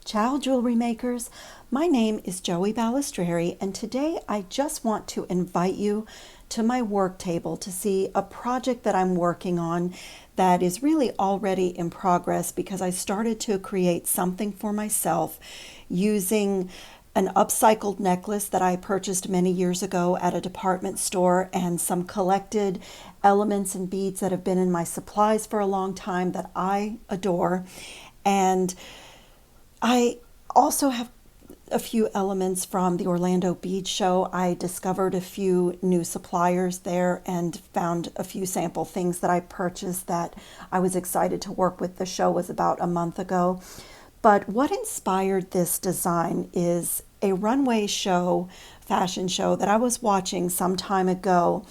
Ciao, jewelry makers. My name is Joey Balistreri, and today I just want to invite you to my work table to see a project that I'm working on that is really already in progress because I started to create something for myself using an upcycled necklace that I purchased many years ago at a department store and some collected elements and beads that have been in my supplies for a long time that I adore. And I also have a few elements from the Orlando Bead Show. I discovered a few new suppliers there and found a few sample things that I purchased that I was excited to work with. The show was about a month ago. But what inspired this design is a runway show, fashion show that I was watching some time ago.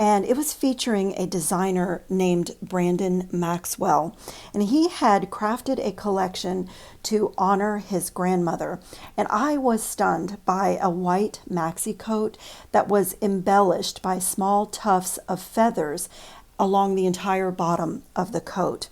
And it was featuring a designer named Brandon Maxwell. And he had crafted a collection to honor his grandmother. And I was stunned by a white maxi coat that was embellished by small tufts of feathers along the entire bottom of the coat.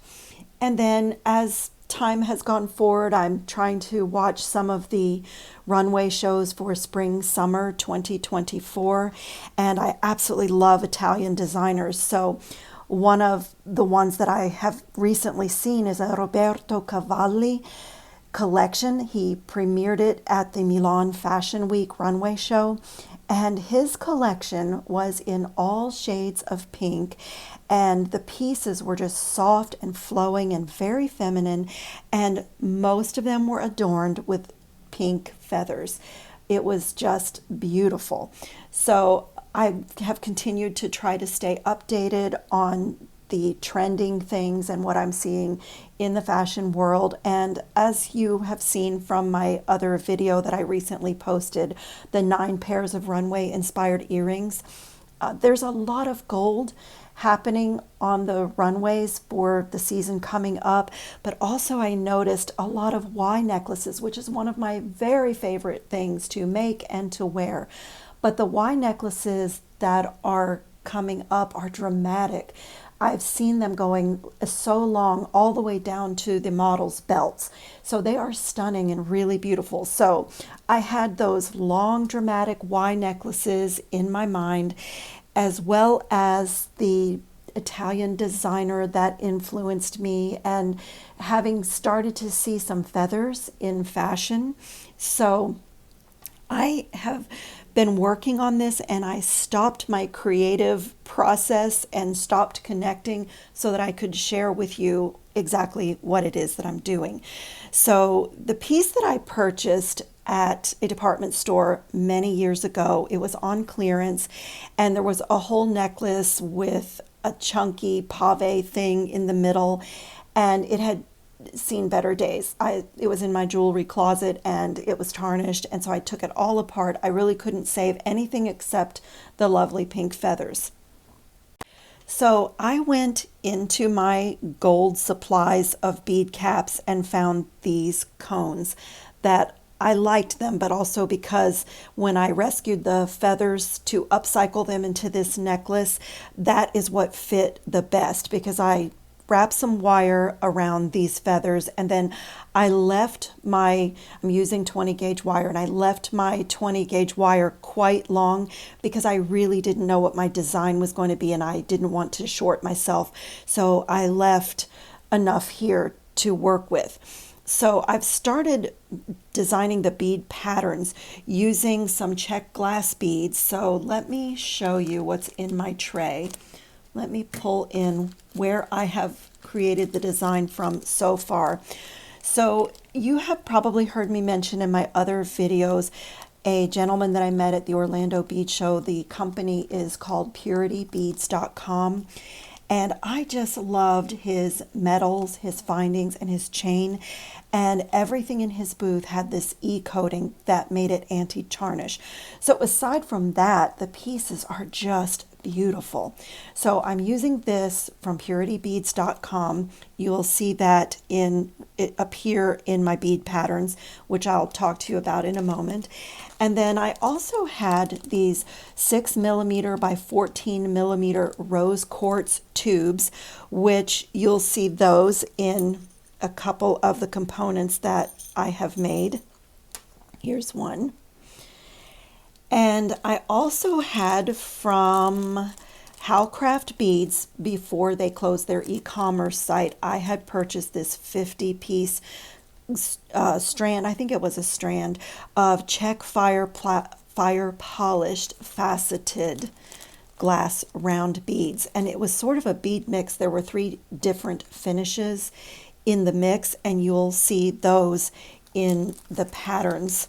And then as time has gone forward, I'm trying to watch some of the runway shows for spring summer 2024, and I absolutely love Italian designers. So one of the ones that I have recently seen is a Roberto Cavalli collection. He premiered it at the Milan Fashion Week runway show, and his collection was in all shades of pink, and the pieces were just soft and flowing and very feminine, and most of them were adorned with pink feathers. It was just beautiful. So I have continued to try to stay updated on the trending things and what I'm seeing in the fashion world. And as you have seen from my other video that I recently posted, the 9 pairs of runway inspired earrings, there's a lot of gold happening on the runways for the season coming up, but also I noticed a lot of Y necklaces, which is one of my very favorite things to make and to wear. But the Y necklaces that are coming up are dramatic. I've seen them going so long all the way down to the model's belts. So they are stunning and really beautiful. So I had those long dramatic Y necklaces in my mind, as well as the Italian designer that influenced me and having started to see some feathers in fashion. So I have been working on this, and I stopped my creative process and stopped connecting so that I could share with you exactly what it is that I'm doing. So the piece that I purchased at a department store many years ago, it was on clearance, and there was a whole necklace with a chunky pave thing in the middle, and it had seen better days. It was in my jewelry closet and it was tarnished, and so I took it all apart. I really couldn't save anything except the lovely pink feathers. So I went into my gold supplies of bead caps and found these cones that I liked them, but also because when I rescued the feathers to upcycle them into this necklace, that is what fit the best, because I wrap some wire around these feathers, and then I left I'm using 20 gauge wire, and I left my 20 gauge wire quite long because I really didn't know what my design was going to be and I didn't want to short myself. So I left enough here to work with. So I've started designing the bead patterns using some check glass beads. So let me show you what's in my tray. Let me pull in where I have created the design from so far. So you have probably heard me mention in my other videos a gentleman that I met at the Orlando Bead Show. The company is called CuratingBeads.com. And I just loved his metals, his findings, and his chain. And everything in his booth had this e-coating that made it anti-tarnish. So aside from that, the pieces are just beautiful. So I'm using this from PurityBeads.com. You will see that it appear in my bead patterns, which I'll talk to you about in a moment. And then I also had these 6mm by 14mm rose quartz tubes, which you'll see those in a couple of the components that I have made. Here's one. And I also had from Howcraft Beads, before they closed their e-commerce site, I had purchased this 50-piece strand, I think it was a strand, of Czech fire polished faceted glass round beads. And it was sort of a bead mix. There were 3 different finishes in the mix, and you'll see those in the patterns.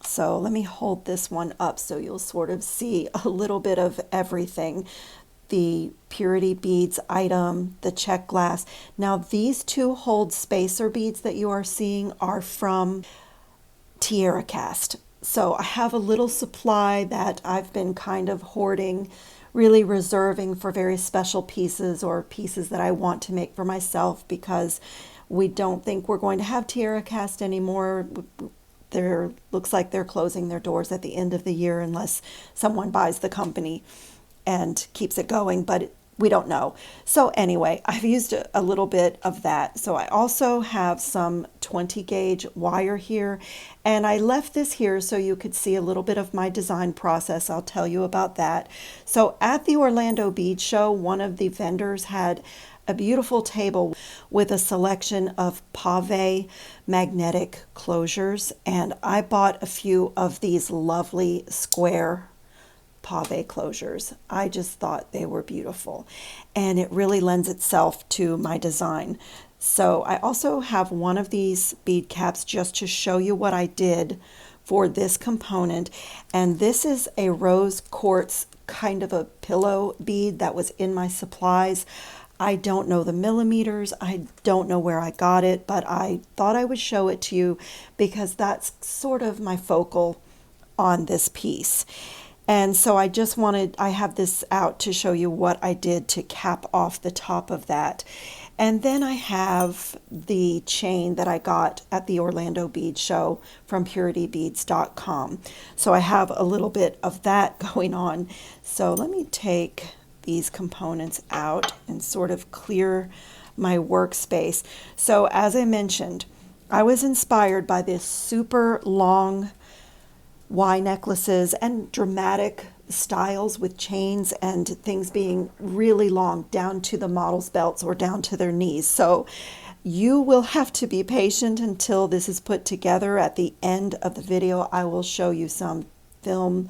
So let me hold this one up so you'll sort of see a little bit of everything. The Purity beads item, the Czech glass. Now these 2 hold spacer beads that you are seeing are from Tierra Cast. So I have a little supply that I've been kind of hoarding, really reserving for very special pieces or pieces that I want to make for myself, because we don't think we're going to have Tierra Cast anymore. There looks like they're closing their doors at the end of the year unless someone buys the company and keeps it going, but we don't know. So anyway, I've used a little bit of that. So I also have some 20 gauge wire here, and I left this here so you could see a little bit of my design process. I'll tell you about that. So at the Orlando Bead Show, one of the vendors had a beautiful table with a selection of pave magnetic closures, and I bought a few of these lovely square pave closures. I just thought they were beautiful, and it really lends itself to my design. So I also have one of these bead caps just to show you what I did for this component, and this is a rose quartz kind of a pillow bead that was in my supplies. I don't know the millimeters. I don't know where I got it, but I thought I would show it to you because that's sort of my focal on this piece. And so I have this out to show you what I did to cap off the top of that. And then I have the chain that I got at the Orlando Bead Show from puritybeads.com. So I have a little bit of that going on. So let me take these components out and sort of clear my workspace. So as I mentioned, I was inspired by this super long Y necklaces and dramatic styles with chains and things being really long down to the model's belts or down to their knees. So you will have to be patient until this is put together. At the end of the video, I will show you some film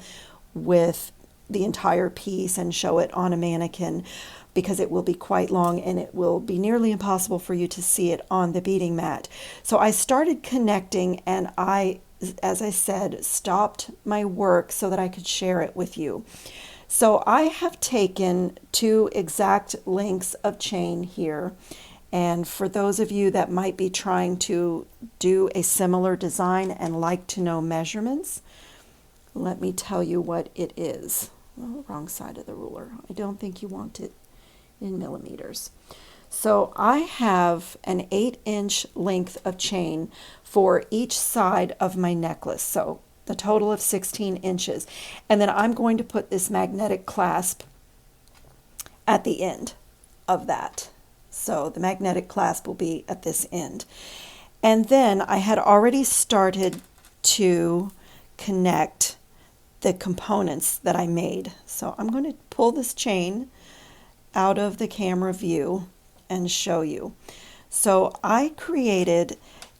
with the entire piece and show it on a mannequin, because it will be quite long and it will be nearly impossible for you to see it on the beading mat. So I started connecting, and I, as I said, stopped my work so that I could share it with you. So I have taken 2 exact lengths of chain here, and for those of you that might be trying to do a similar design and like to know measurements, let me tell you what it is. Oh, wrong side of the ruler. I don't think you want it in millimeters. So I have an 8-inch length of chain for each side of my necklace. So the total of 16 inches. And then I'm going to put this magnetic clasp at the end of that. So the magnetic clasp will be at this end. And then I had already started to connect the components that I made. So I'm going to pull this chain out of the camera view and show you. So I created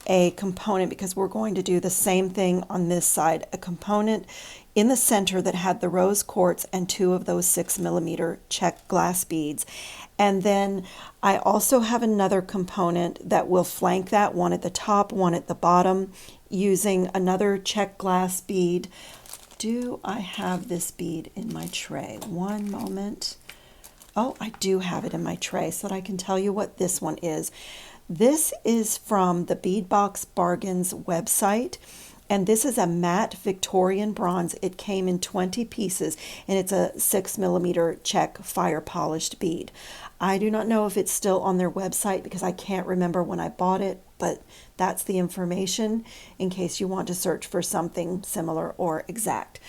a component, because we're going to do the same thing on this side, a component in the center that had the rose quartz and 2 of those 6mm Czech glass beads. And then I also have another component that will flank that, one at the top, one at the bottom, using another Czech glass bead. Do I have this bead in my tray? One moment. Oh, I do have it in my tray so that I can tell you what this one is. This is from the Beadbox Bargains website, and this is a matte Victorian bronze. It came in 20 pieces, and it's a 6mm Czech fire polished bead. I do not know if it's still on their website because I can't remember when I bought it, but that's the information in case you want to search for something similar or exact.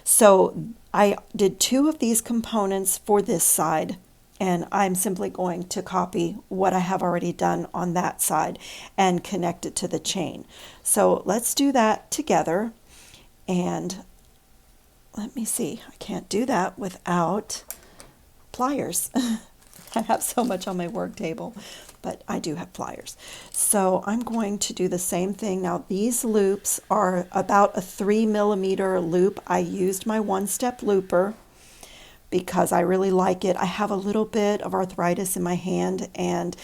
So I did 2 of these components for this side And I'm simply going to copy what I have already done on that side and connect it to the chain. So let's do that together. And let me see, I can't do that without pliers. I have so much on my work table, but I do have pliers. So I'm going to do the same thing. Now these loops are about a 3mm loop. I used my one-step looper because I really like it. I have a little bit of arthritis in my hand and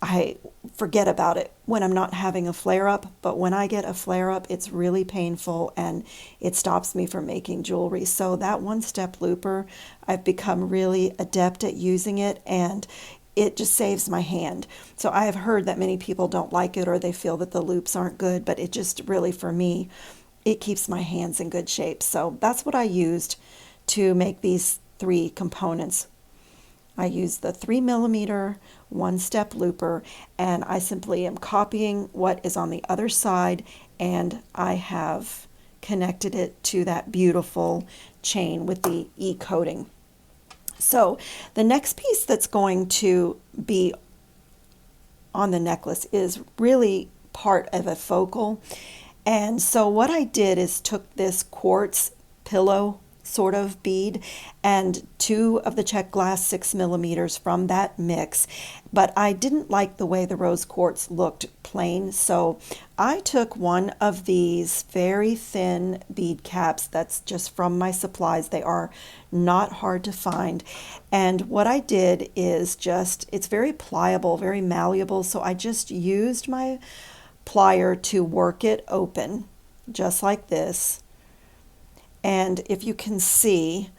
I forget about it when I'm not having a flare-up, but when I get a flare-up, it's really painful and it stops me from making jewelry. So that one-step looper, I've become really adept at using it, and it just saves my hand. So I have heard that many people don't like it or they feel that the loops aren't good, but it just really, for me, it keeps my hands in good shape. So that's what I used to make these 3 components. I use the 3mm one-step looper, and I simply am copying what is on the other side, and I have connected it to that beautiful chain with the e-coating. So the next piece that's going to be on the necklace is really part of a focal. And so what I did is took this quartz pillow sort of bead and 2 of the check glass 6mm from that mix, but I didn't like the way the rose quartz looked plain, so I took one of these very thin bead caps that's just from my supplies. They are not hard to find, and what I did is it's very pliable, very malleable, so I just used my plier to work it open just like this. And if you can see,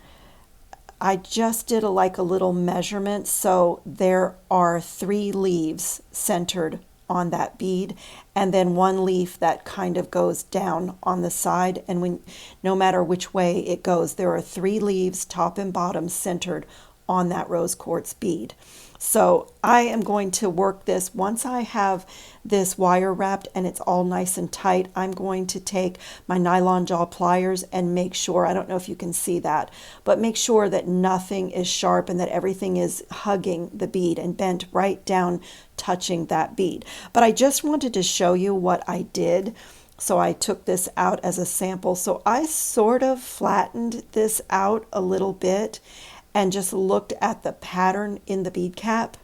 I just did like a little measurement. So there are 3 leaves centered on that bead, and then 1 leaf that kind of goes down on the side. And no matter which way it goes, there are 3 leaves, top and bottom, centered on that rose quartz bead. So I am going to work this. Once I have this wire wrapped and it's all nice and tight, I'm going to take my nylon jaw pliers and make sure, I don't know if you can see that, but make sure that nothing is sharp and that everything is hugging the bead and bent right down, touching that bead. But I just wanted to show you what I did. So I took this out as a sample. So I sort of flattened this out a little bit and just looked at the pattern in the bead cap.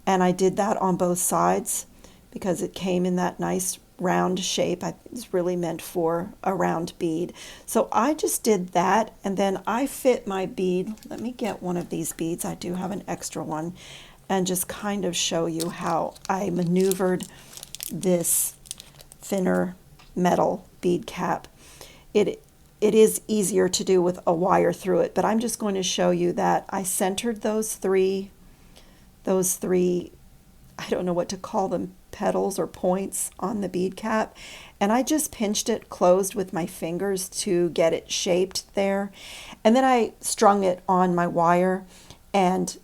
And I did that on both sides because it came in that nice round shape. It's really meant for a round bead. So I just did that, and then I fit my bead. Let me get one of these beads. I do have an extra one, and just kind of show you how I maneuvered this thinner metal bead cap. It is easier to do with a wire through it, but I'm just going to show you that I centered those three, I don't know what to call them, petals or points on the bead cap, and I just pinched it closed with my fingers to get it shaped there. And then I strung it on my wire, and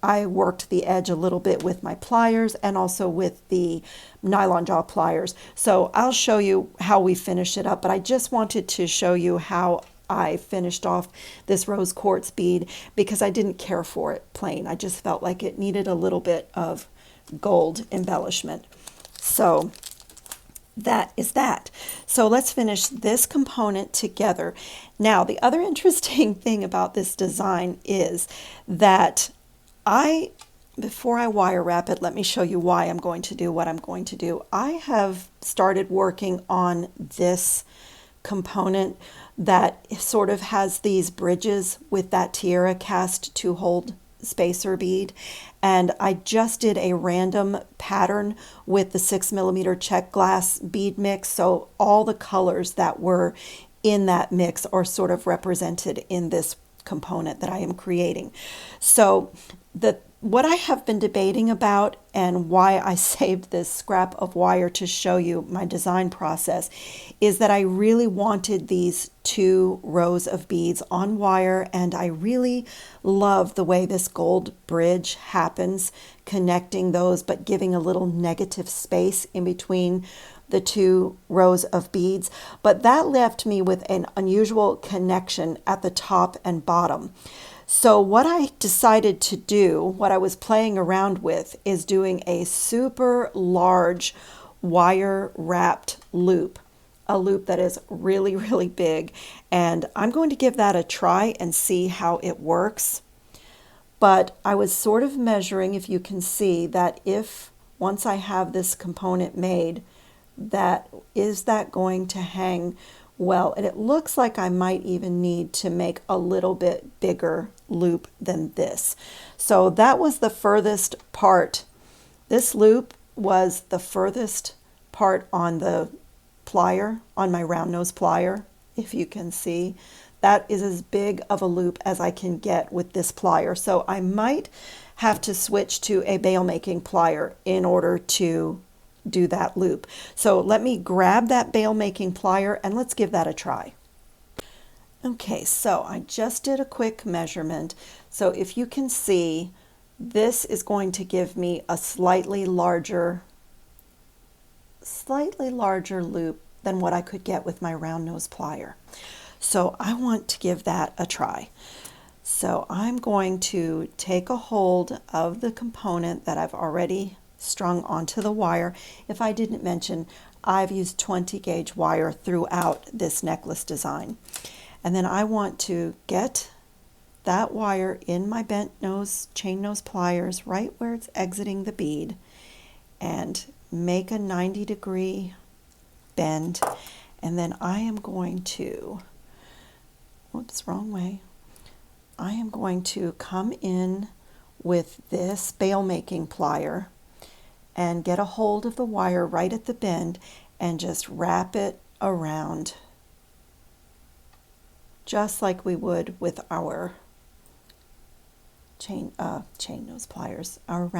I worked the edge a little bit with my pliers and also with the nylon jaw pliers. So I'll show you how we finish it up, but I just wanted to show you how I finished off this rose quartz bead because I didn't care for it plain. I just felt like it needed a little bit of gold embellishment. So that is that. So let's finish this component together. Now, the other interesting thing about this design is that before I wire wrap it, let me show you why I'm going to do what I'm going to do. I have started working on this component that sort of has these bridges with that tiara cast to hold spacer bead, and I just did a random pattern with the 6mm check glass bead mix, so all the colors that were in that mix are sort of represented in this component that I am creating. So what I have been debating about and why I saved this scrap of wire to show you my design process is that I really wanted these 2 rows of beads on wire, and I really love the way this gold bridge happens, connecting those but giving a little negative space in between the 2 rows of beads. But that left me with an unusual connection at the top and bottom. So what I decided to do, what I was playing around with, is doing a super large wire wrapped loop, a loop that is really, really big. And I'm going to give that a try and see how it works. But I was sort of measuring, if you can see, that if once I have this component made, that is that going to hang well. And it looks like I might even need to make a little bit bigger loop than this. So that was the furthest part. This loop was the furthest part on the plier, on my round nose plier, if you can see. That is as big of a loop as I can get with this plier. So I might have to switch to a bail making plier in order to do that loop. So let me grab that bail making plier and let's give that a try. Okay, so I just did a quick measurement. So if you can see, this is going to give me a slightly larger loop than what I could get with my round nose plier. So I want to give that a try. So I'm going to take a hold of the component that I've already strung onto the wire. If I didn't mention, I've used 20 gauge wire throughout this necklace design. And then I want to get that wire in my bent nose, chain nose pliers, right where it's exiting the bead, and make a 90-degree bend. And then I am going to, whoops, wrong way. I am going to come in with this bail making plier and get a hold of the wire right at the bend and just wrap it around, just like we would with our chain nose pliers, our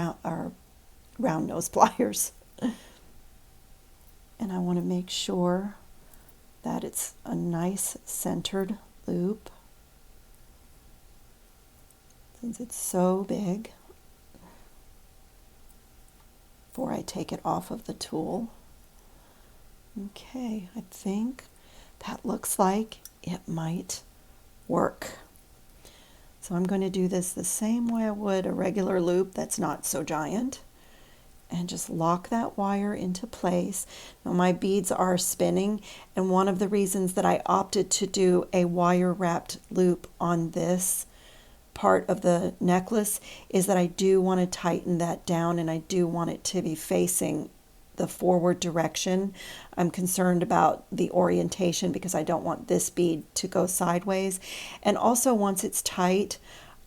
round nose pliers. And I want to make sure that it's a nice centered loop, since it's so big, before I take it off of the tool. Okay, I think that looks like it might work. So I'm going to do this the same way I would a regular loop that's not so giant, and just lock that wire into place. Now my beads are spinning, and one of the reasons that I opted to do a wire wrapped loop on this part of the necklace is that I do want to tighten that down, and I do want it to be facing the forward direction. I'm concerned about the orientation because I don't want this bead to go sideways. And also, once it's tight,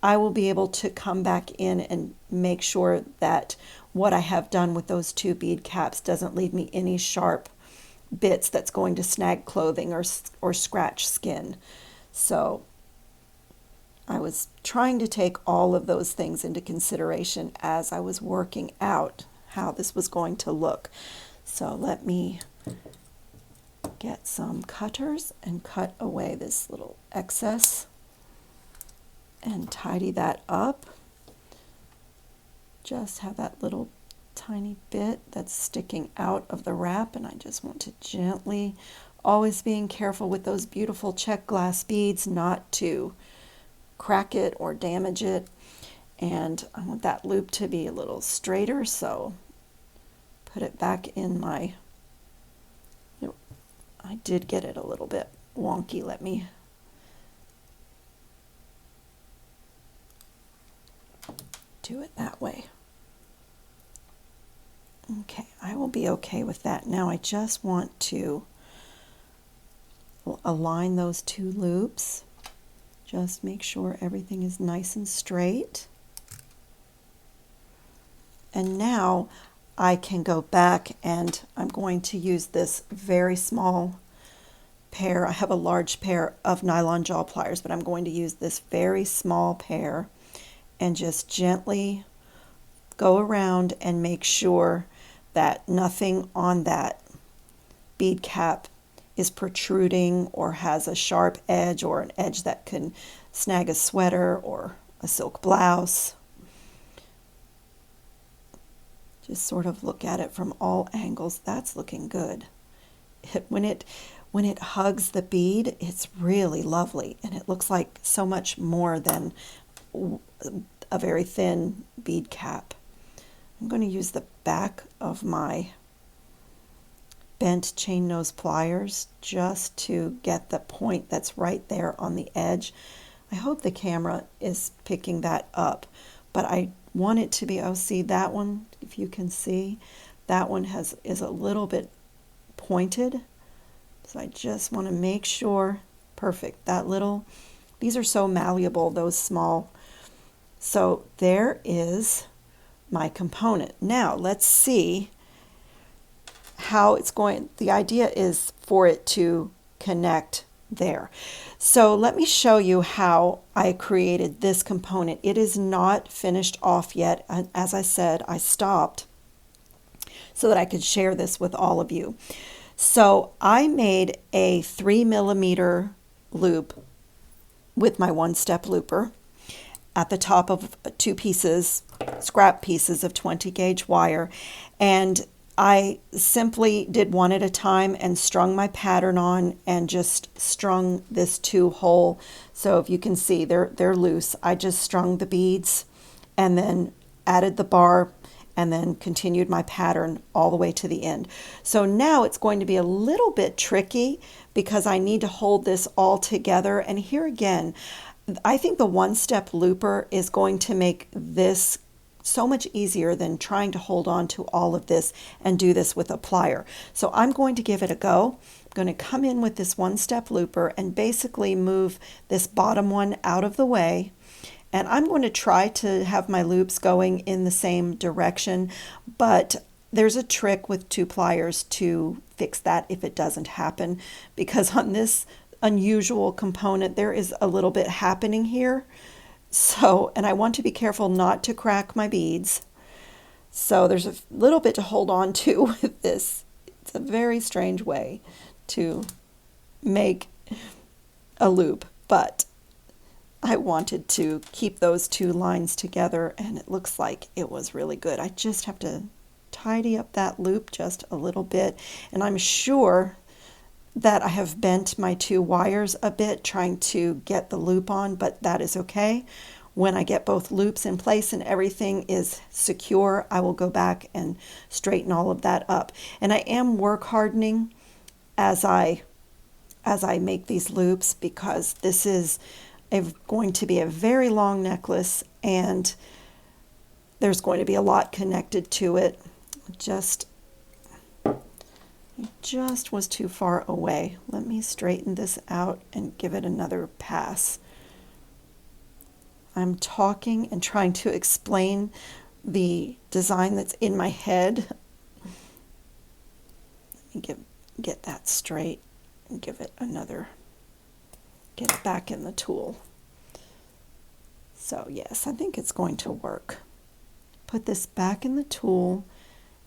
I will be able to come back in and make sure that what I have done with those two bead caps doesn't leave me any sharp bits that's going to snag clothing or scratch skin. So I was trying to take all of those things into consideration as I was working out how this was going to look. So let me get some cutters and cut away this little excess and tidy that up. Just have that little tiny bit that's sticking out of the wrap, and I just want to gently, always being careful with those beautiful check glass beads not to crack it or damage it. And I want that loop to be a little straighter, so put it back in my, I did get it a little bit wonky. Let me do it that way. Okay, I will be okay with that. Now I just want to align those two loops. Just make sure everything is nice and straight. And now I can go back, and I'm going to use this very small pair. I have a large pair of nylon jaw pliers, but I'm going to use this very small pair and just gently go around and make sure that nothing on that bead cap is protruding or has a sharp edge or an edge that can snag a sweater or a silk blouse. Just sort of look at it from all angles. That's looking good. When it hugs the bead, it's really lovely, and it looks like so much more than a very thin bead cap. I'm going to use the back of my bent chain nose pliers just to get the point that's right there on the edge. I hope the camera is picking that up, but I want it to be, oh, see that one, if you can see, that one is a little bit pointed. So I just want to make sure, perfect, that little, these are so malleable, those small. So there is my component. Now let's see how it's going. The idea is for it to connect there. So let me show you how I created this component. It is not finished off yet. As I said, I stopped so that I could share this with all of you. So I made a 3mm loop with my one-step looper at the top of two pieces, scrap pieces of 20 gauge wire, and I simply did one at a time and strung my pattern on and just strung this 2-hole. So if you can see, they're loose. I just strung the beads and then added the bar and then continued my pattern all the way to the end. So now it's going to be a little bit tricky because I need to hold this all together. And here again, I think the one-step looper is going to make this so much easier than trying to hold on to all of this and do this with a plier. So I'm going to give it a go. I'm going to come in with this one-step looper and basically move this bottom one out of the way. And I'm going to try to have my loops going in the same direction, but there's a trick with 2 pliers to fix that if it doesn't happen, because on this unusual component there is a little bit happening here. So, and I want to be careful not to crack my beads. So there's a little bit to hold on to with this. It's a very strange way to make a loop, but I wanted to keep those 2 lines together and it looks like it was really good. I just have to tidy up that loop just a little bit, and I'm sure that I have bent my 2 wires a bit trying to get the loop on, but that is okay. When I get both loops in place and everything is secure, I will go back and straighten all of that up. And I am work hardening as I make these loops, because this is going to be a very long necklace and there's going to be a lot connected to it. It just was too far away. Let me straighten this out and give it another pass. I'm talking and trying to explain the design that's in my head. Let me get that straight and give it another, get it back in the tool. So yes, I think it's going to work. Put this back in the tool.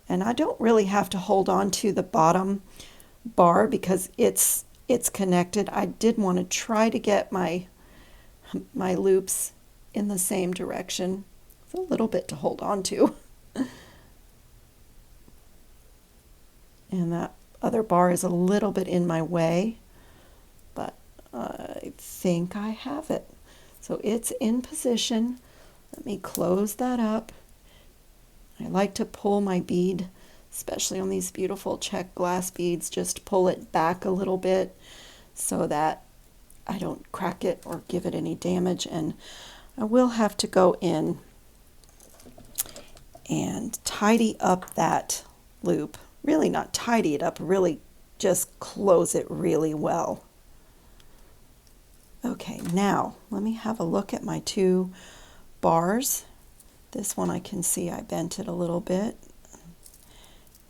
And I don't really have to hold on to the bottom bar because it's connected. I did want to try to get my loops in the same direction. It's a little bit to hold on to. And that other bar is a little bit in my way, but I think I have it. So it's in position. Let me close that up. I like to pull my bead, especially on these beautiful check glass beads, just pull it back a little bit so that I don't crack it or give it any damage. And I will have to go in and tidy up that loop. Really not tidy it up, really just close it really well. Okay, now let me have a look at my 2 bars. This one I can see I bent it a little bit,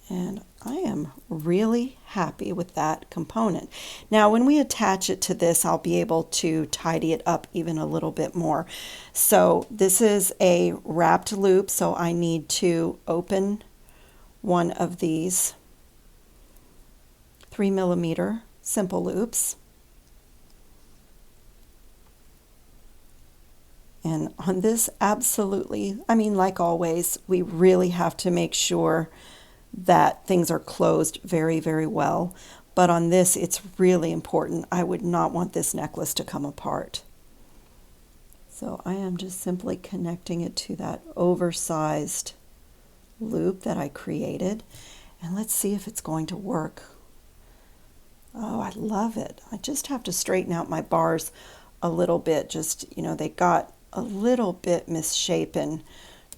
and I am really happy with that component. Now when we attach it to this, I'll be able to tidy it up even a little bit more. So this is a wrapped loop, so I need to open one of these 3mm simple loops. And on this, absolutely, I mean, like always, we really have to make sure that things are closed very, very well. But on this, it's really important. I would not want this necklace to come apart. So I am just simply connecting it to that oversized loop that I created. And let's see if it's going to work. Oh, I love it. I just have to straighten out my bars a little bit. Just, they got a little bit misshapen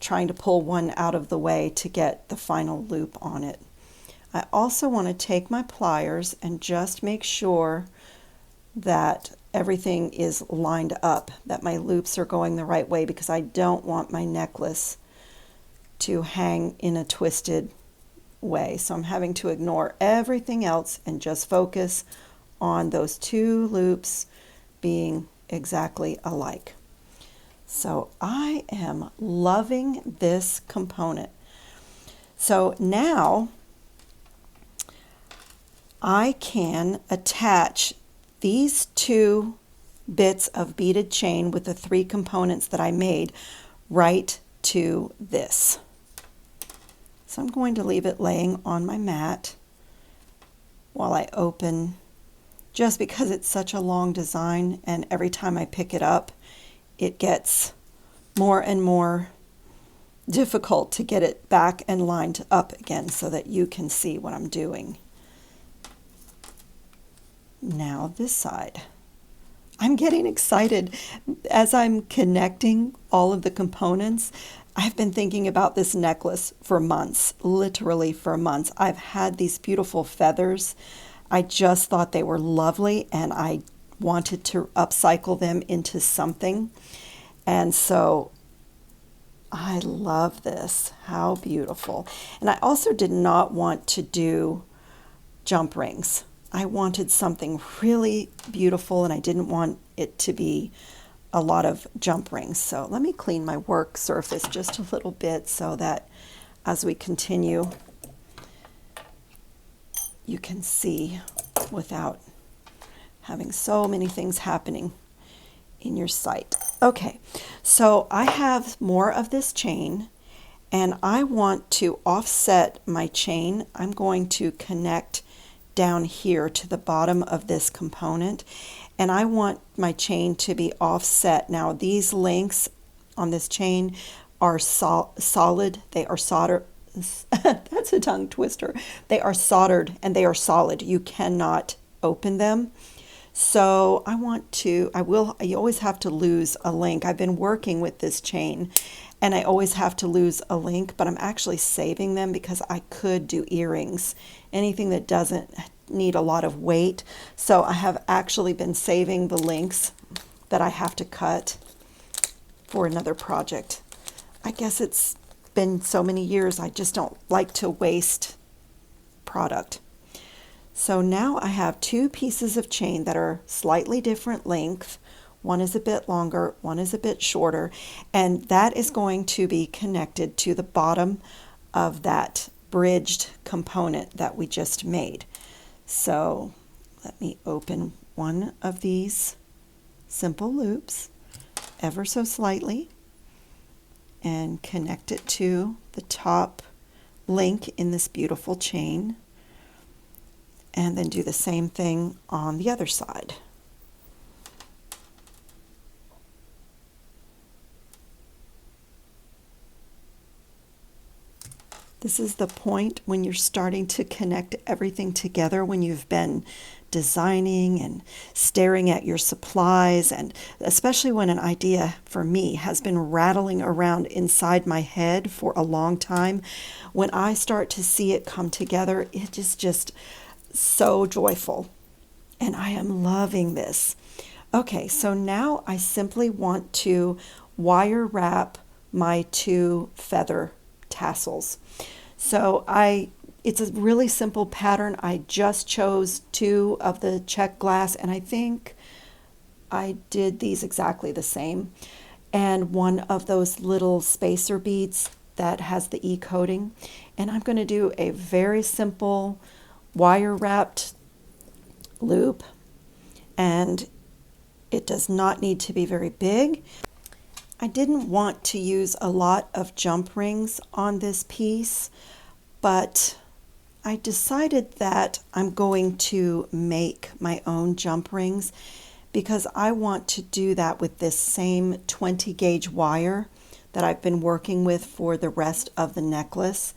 trying to pull one out of the way to get the final loop on it. I also want to take my pliers and just make sure that everything is lined up, that my loops are going the right way, because I don't want my necklace to hang in a twisted way. So I'm having to ignore everything else and just focus on those two loops being exactly alike. So I am loving this component. So now I can attach these two bits of beaded chain with the three components that I made right to this. So I'm going to leave it laying on my mat while I open, just because it's such a long design, and every time I pick it up it gets more and more difficult to get it back and lined up again so that you can see what I'm doing. Now this side. I'm getting excited as I'm connecting all of the components. I've been thinking about this necklace for months, literally for months. I've had these beautiful feathers. I just thought they were lovely and I wanted to upcycle them into something. And so I love this. How beautiful. And I also did not want to do jump rings. I wanted something really beautiful and I didn't want it to be a lot of jump rings. So let me clean my work surface just a little bit so that as we continue you can see without having so many things happening in your sight. Okay, so I have more of this chain and I want to offset my chain. I'm going to connect down here to the bottom of this component, and I want my chain to be offset. Now these links on this chain are solid. They are soldered. That's a tongue twister. They are soldered and they are solid. You cannot open them. So you always have to lose a link. I've been working with this chain and I always have to lose a link, but I'm actually saving them because I could do earrings, anything that doesn't need a lot of weight. So I have actually been saving the links that I have to cut for another project. I guess it's been so many years, I just don't like to waste product. So now I have two pieces of chain that are slightly different length. One is a bit longer, one is a bit shorter, and that is going to be connected to the bottom of that bridged component that we just made. So let me open one of these simple loops ever so slightly and connect it to the top link in this beautiful chain, and then do the same thing on the other side. This is the point when you're starting to connect everything together, when you've been designing and staring at your supplies, and especially when an idea for me has been rattling around inside my head for a long time. When I start to see it come together, it is just so joyful, and I am loving this. Okay, so now I simply want to wire wrap my two feather tassels. So it's a really simple pattern. I just chose two of the check glass, and I think I did these exactly the same, and one of those little spacer beads that has the e-coating. And I'm going to do a very simple wire wrapped loop, and it does not need to be very big. I didn't want to use a lot of jump rings on this piece, but I decided that I'm going to make my own jump rings because I want to do that with this same 20 gauge wire that I've been working with for the rest of the necklace.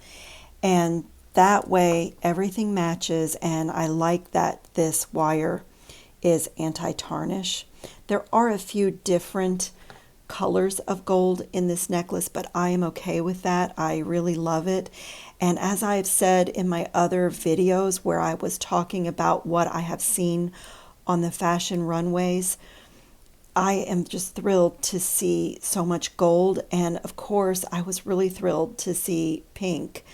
And that way everything matches, and I like that this wire is anti-tarnish. There are a few different colors of gold in this necklace, but I am okay with that. I really love it. And as I've said in my other videos where I was talking about what I have seen on the fashion runways, I am just thrilled to see so much gold. And of course, I was really thrilled to see pink.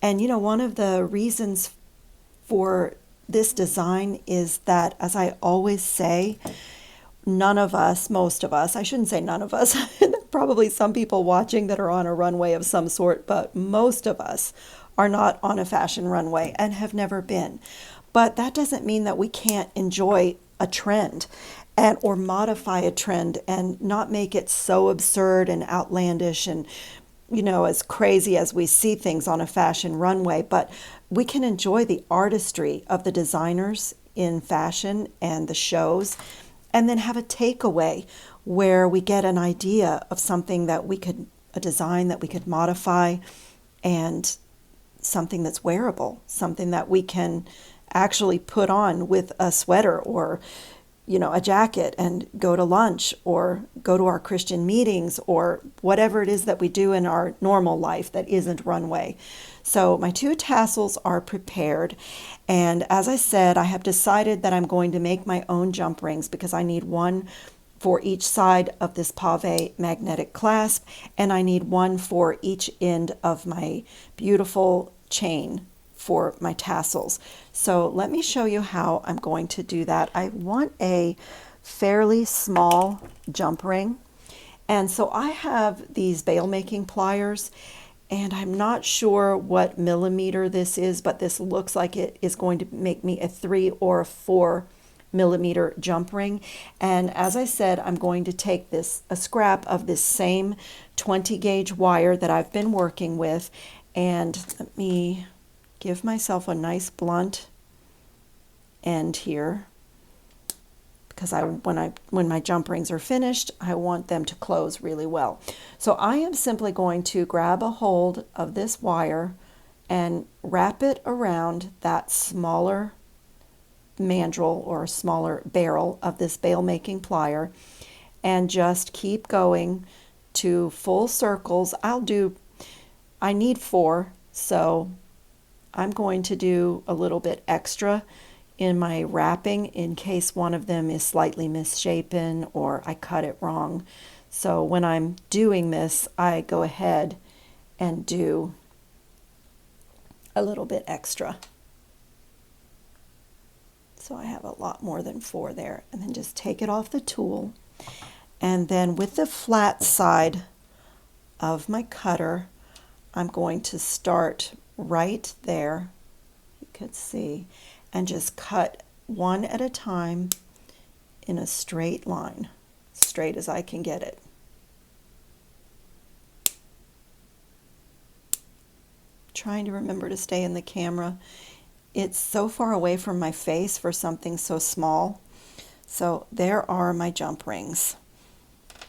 And you know, one of the reasons for this design is that, as I always say, none of us, most of us, I shouldn't say none of us, probably some people watching that are on a runway of some sort, but most of us are not on a fashion runway and have never been. But that doesn't mean that we can't enjoy a trend and or modify a trend and not make it so absurd and outlandish and, you know, as crazy as we see things on a fashion runway. But we can enjoy the artistry of the designers in fashion and the shows, and then have a takeaway where we get an idea of something that we could, a design that we could modify, and something that's wearable, something that we can actually put on with a sweater or, you know, a jacket and go to lunch or go to our Christian meetings or whatever it is that we do in our normal life that isn't runway. So my two tassels are prepared. And as I said, I have decided that I'm going to make my own jump rings because I need one for each side of this pave magnetic clasp, and I need one for each end of my beautiful chain for my tassels. So let me show you how I'm going to do that. I want a fairly small jump ring. And so I have these bail making pliers, and I'm not sure what millimeter this is, but this looks like it is going to make me a 3 or a 4 millimeter jump ring. And as I said, I'm going to take a scrap of this same 20 gauge wire that I've been working with, and let me give myself a nice blunt end here, because when my jump rings are finished, I want them to close really well. So I am simply going to grab a hold of this wire and wrap it around that smaller mandrel or smaller barrel of this bail making plier, and just keep going to full circles. I need 4, so I'm going to do a little bit extra in my wrapping in case one of them is slightly misshapen or I cut it wrong. So when I'm doing this, I go ahead and do a little bit extra. So I have a lot more than 4 there, and then just take it off the tool. And then with the flat side of my cutter, I'm going to start right there, you could see, and just cut one at a time in a straight line, straight as I can get it. Trying to remember to stay in the camera. It's so far away from my face for something so small. So there are my jump rings,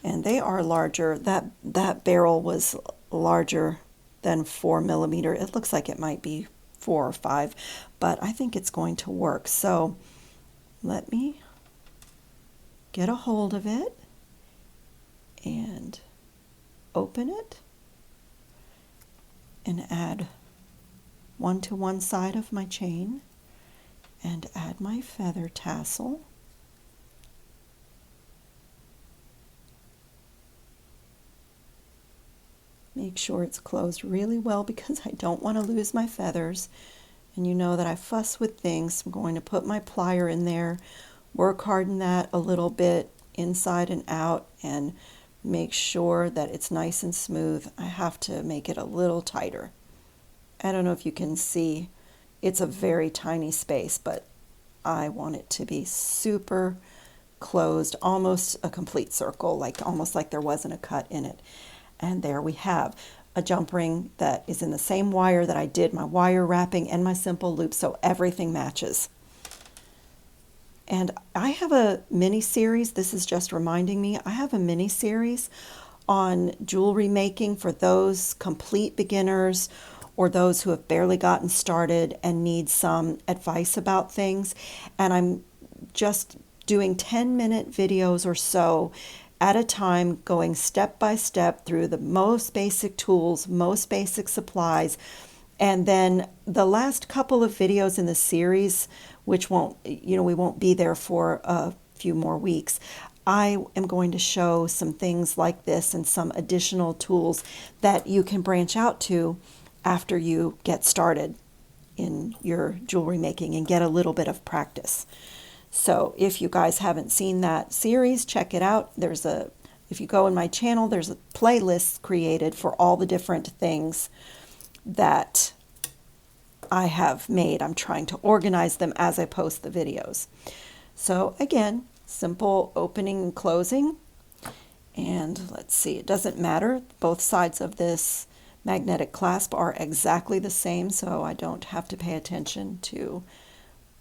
and they are larger. That barrel was larger than 4 millimeter. It looks like it might be 4 or 5, but I think it's going to work. So let me get a hold of it and open it and add one to one side of my chain and add my feather tassel. Make sure it's closed really well because I don't want to lose my feathers. And you know that I fuss with things. I'm going to put my plier in there, work hard in that a little bit inside and out, and make sure that it's nice and smooth. I have to make it a little tighter. I don't know if you can see, it's a very tiny space, but I want it to be super closed, almost a complete circle, almost like there wasn't a cut in it. And there we have a jump ring that is in the same wire that I did my wire wrapping and my simple loop, so everything matches. And I have a mini series. This is just reminding me. I have a mini series on jewelry making for those complete beginners or those who have barely gotten started and need some advice about things. And I'm just doing 10-minute videos or so at a time, going step by step through the most basic tools, most basic supplies. And then the last couple of videos in the series, which won't, we won't be there for a few more weeks, I am going to show some things like this and some additional tools that you can branch out to after you get started in your jewelry making and get a little bit of practice. So if you guys haven't seen that series, check it out. If you go in my channel, there's a playlist created for all the different things that I have made. I'm trying to organize them as I post the videos. So again, simple opening and closing. And let's see, it doesn't matter. Both sides of this magnetic clasp are exactly the same, so I don't have to pay attention to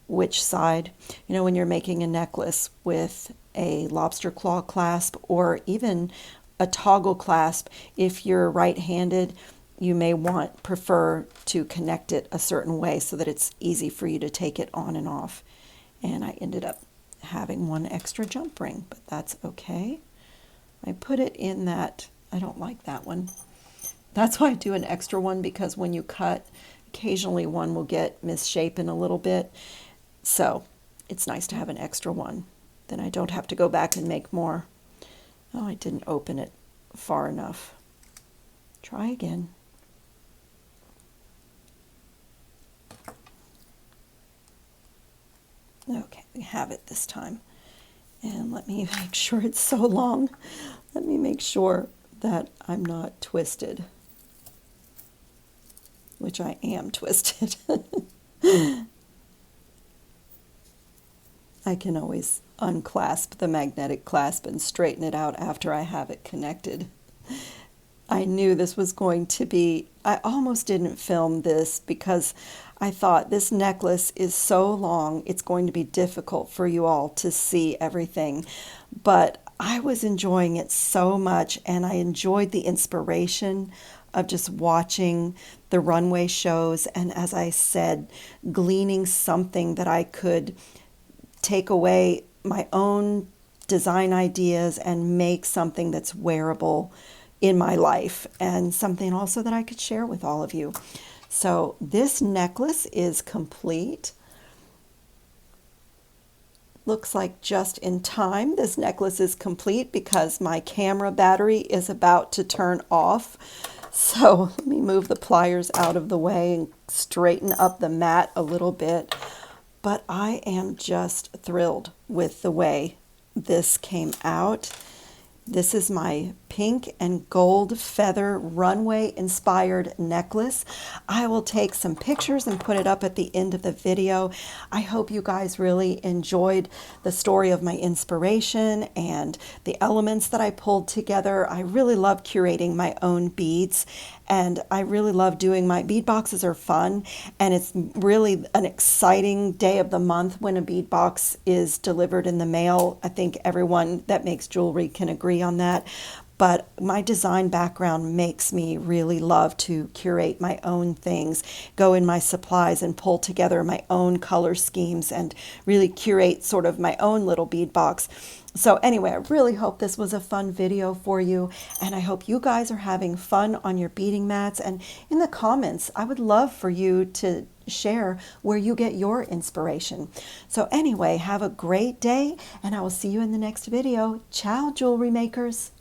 which side. When you're making a necklace with a lobster claw clasp or even a toggle clasp, if you're right-handed, you may prefer to connect it a certain way so that it's easy for you to take it on and off. And I ended up having one extra jump ring, but that's okay. I put it in that, I don't like that one. That's why I do an extra one, because when you cut, occasionally one will get misshapen a little bit. So it's nice to have an extra one. Then I don't have to go back and make more. Oh, I didn't open it far enough. Try again. Okay, we have it this time. And let me make sure it's so long. Let me make sure that I'm not twisted, which I am twisted. I can always unclasp the magnetic clasp and straighten it out after I have it connected. I knew this was going to be, I almost didn't film this because I thought this necklace is so long, it's going to be difficult for you all to see everything. But I was enjoying it so much, and I enjoyed the inspiration of just watching the runway shows, and as I said, gleaning something that I could take away my own design ideas and make something that's wearable in my life, and something also that I could share with all of you. So this necklace is complete. Looks like just in time this necklace is complete because my camera battery is about to turn off. So let me move the pliers out of the way and straighten up the mat a little bit. But I am just thrilled with the way this came out. This is my pink and gold feather runway inspired necklace. I will take some pictures and put it up at the end of the video. I hope you guys really enjoyed the story of my inspiration and the elements that I pulled together. I really love curating my own beads, and I really love doing my bead boxes are fun, and it's really an exciting day of the month when a bead box is delivered in the mail. I think everyone that makes jewelry can agree on that. But my design background makes me really love to curate my own things, go in my supplies and pull together my own color schemes and really curate sort of my own little bead box. So anyway, I really hope this was a fun video for you, and I hope you guys are having fun on your beading mats. And in the comments, I would love for you to share where you get your inspiration. So anyway, have a great day, and I will see you in the next video. Ciao, jewelry makers.